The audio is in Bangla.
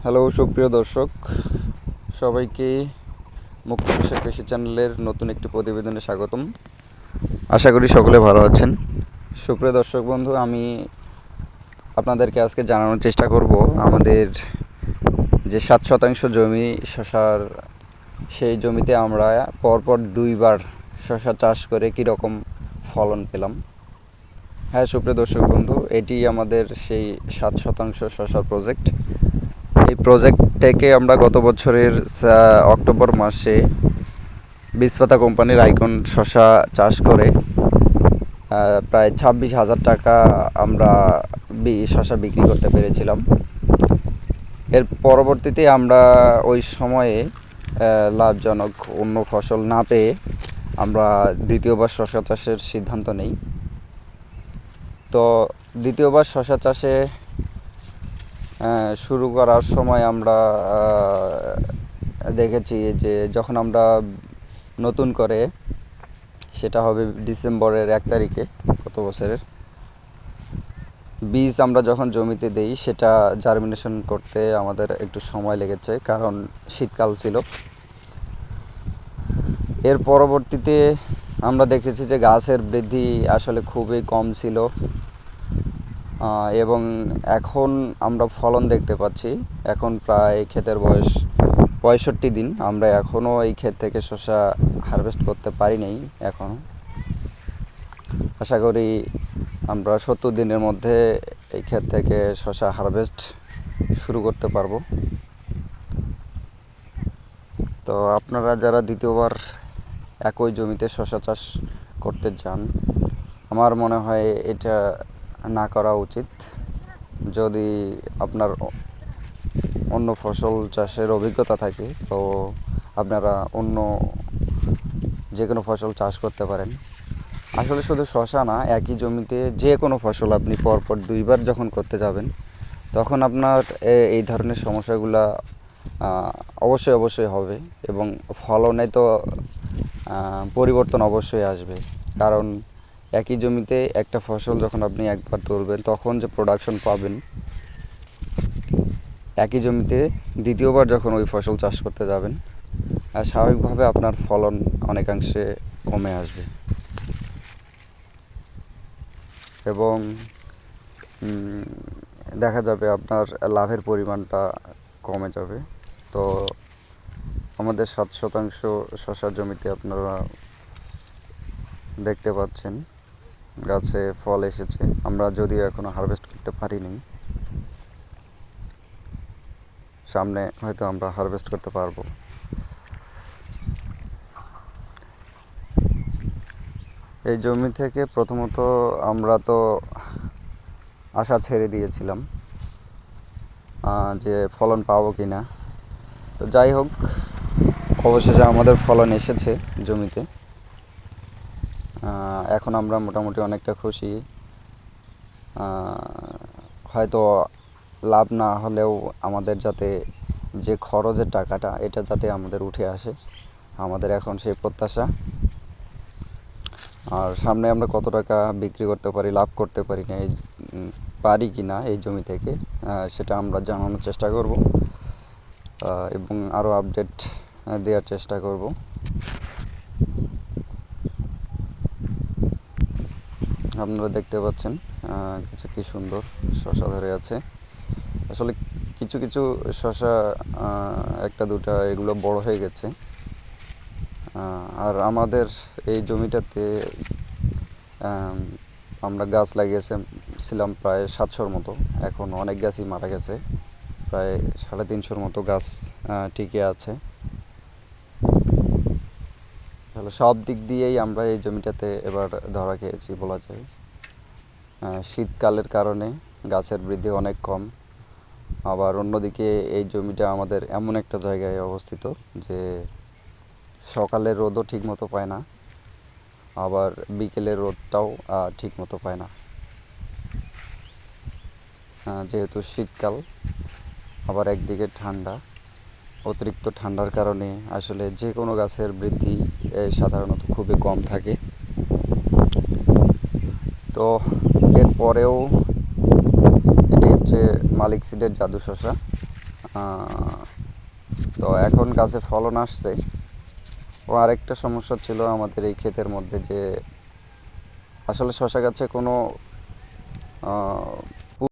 হ্যালো সুপ্রিয় দর্শক, সবাইকে মুক্ত বিষয় কৃষি চ্যানেলের নতুন একটি প্রতিবেদনে স্বাগতম। আশা করি সকলে ভালো আছেন। সুপ্রিয় দর্শক বন্ধু, আমি আপনাদেরকে আজকে জানানোর চেষ্টা করব আমাদের যে 7 শতাংশ জমি শশার, সেই জমিতে আমরা পরপর দুইবার শশা চাষ করে কীরকম ফলন পেলাম। হ্যাঁ সুপ্রিয় দর্শক বন্ধু, এটি আমাদের সেই 7 শতাংশ শশার প্রজেক্ট। এই প্রজেক্ট থেকে আমরা গত বছরের অক্টোবর মাসে বীজপাতা কোম্পানির আইকন শশা চাষ করে প্রায় 26,000 টাকা আমরা শশা বিক্রি করতে পেরেছিলাম। এর পরবর্তীতে আমরা ওই সময়ে লাভজনক অন্য ফসল না পেয়ে আমরা দ্বিতীয়বার শশা চাষের সিদ্ধান্ত নেই। তো দ্বিতীয়বার শশা চাষে শুরু করার সময় আমরা দেখেছি যে যখন আমরা নতুন করে, সেটা হবে ডিসেম্বরের 1 তারিখে গত বছরের, বীজ আমরা যখন জমিতে দেই সেটা জার্মিনেশন করতে আমাদের একটু সময় লেগেছে, কারণ শীতকাল ছিল। এর পরবর্তীতে আমরা দেখেছি যে গাছের বৃদ্ধি আসলে খুবই কম ছিল, এবং এখন আমরা ফলন দেখতে পাচ্ছি। এখন প্রায় ক্ষেতের বয়স 65 দিন, আমরা এখনও এই ক্ষেত থেকে শসা হারভেস্ট করতে পারি নাই। এখনও আশা করি আমরা 70 দিনের মধ্যে এই ক্ষেত থেকে শসা হারভেস্ট শুরু করতে পারবো। তো আপনারা যারা দ্বিতীয়বার একই জমিতে শসা চাষ করতে চান, আমার মনে হয় এটা না করা উচিত। যদি আপনার অন্য ফসল চাষের অভিজ্ঞতা থাকে তো আপনারা অন্য যে কোনো ফসল চাষ করতে পারেন। আসলে শুধু শসা না, একই জমিতে যে কোনো ফসল আপনি পরপর দুইবার যখন করতে যাবেন তখন আপনার এই ধরনের সমস্যাগুলো অবশ্যই হবে, এবং ফলনে তো পরিবর্তন অবশ্যই আসবে। কারণ একই জমিতে একটা ফসল যখন আপনি একবার তুলবেন তখন যে প্রোডাকশন পাবেন, একই জমিতে দ্বিতীয়বার যখন ওই ফসল চাষ করতে যাবেন স্বাভাবিকভাবে আপনার ফলন অনেকাংশে কমে আসবে এবং দেখা যাবে আপনার লাভের পরিমাণটা কমে যাবে। তো আমাদের 7 শতাংশ শশার জমিতে আপনারা দেখতে পাচ্ছেন গাছে ফল এসেছে। আমরা যদিও এখনও হারভেস্ট করতে পারিনি, সামনে হয়তো আমরা হারভেস্ট করতে পারবো। এই জমি থেকে প্রথমত আমরা তো আশা ছেড়ে দিয়েছিলাম যে ফলন পাবো কি না। তো যাই হোক, অবশেষে আমাদের ফলন এসেছে জমিতে। এখন আমরা মোটামুটি অনেকটা খুশি। হয়তো লাভ না হলেও আমাদের যাতে যে খরচের টাকাটা, এটা যাতে আমাদের উঠে আসে, আমাদের এখন সেই প্রত্যাশা। আর সামনে আমরা কত টাকা বিক্রি করতে পারি, লাভ করতে পারি না পারি কি না এই জমি থেকে, সেটা আমরা জানানোর চেষ্টা করব এবং আরও আপডেট দেওয়ার চেষ্টা করব। আপনারা দেখতে পাচ্ছেন কিছু কি সুন্দর শসা ধরে আছে। আসলে কিছু কিছু শসা একটা দুটা এগুলো বড় হয়ে গেছে। আর আমাদের এই জমিটাতে আমরা গাছ লাগিয়েছিলাম প্রায় 700-র মতো। এখন অনেক গাছই মারা গেছে, প্রায় 350-র মতো গাছ টিকে আছে। তাহলে সব দিক দিয়েই আমরা এই জমিটাতে এবার ধরা খেয়েছি বলা যায়। শীতকালের কারণে গাছের বৃদ্ধি অনেক কম। আবার অন্যদিকে এই জমিটা আমাদের এমন একটা জায়গায় অবস্থিত যে সকালের রোদও ঠিক মতো পায় না, আবার বিকেলের রোদটাও ঠিক মতো পায় না। যেহেতু শীতকাল, আবার একদিকে ঠান্ডা, অতিরিক্ত ঠান্ডার কারণে আসলে যে কোনো গাছের বৃদ্ধি সাধারণত খুবই কম থাকে। তো এরপরেও এটি হচ্ছে মালিক সিডের জাদু শসা। তো এখন গাছে ফলন আসছে। ও আরেকটা সমস্যা ছিল আমাদের এই ক্ষেতের মধ্যে, যে আসলে শশা গাছে কোনো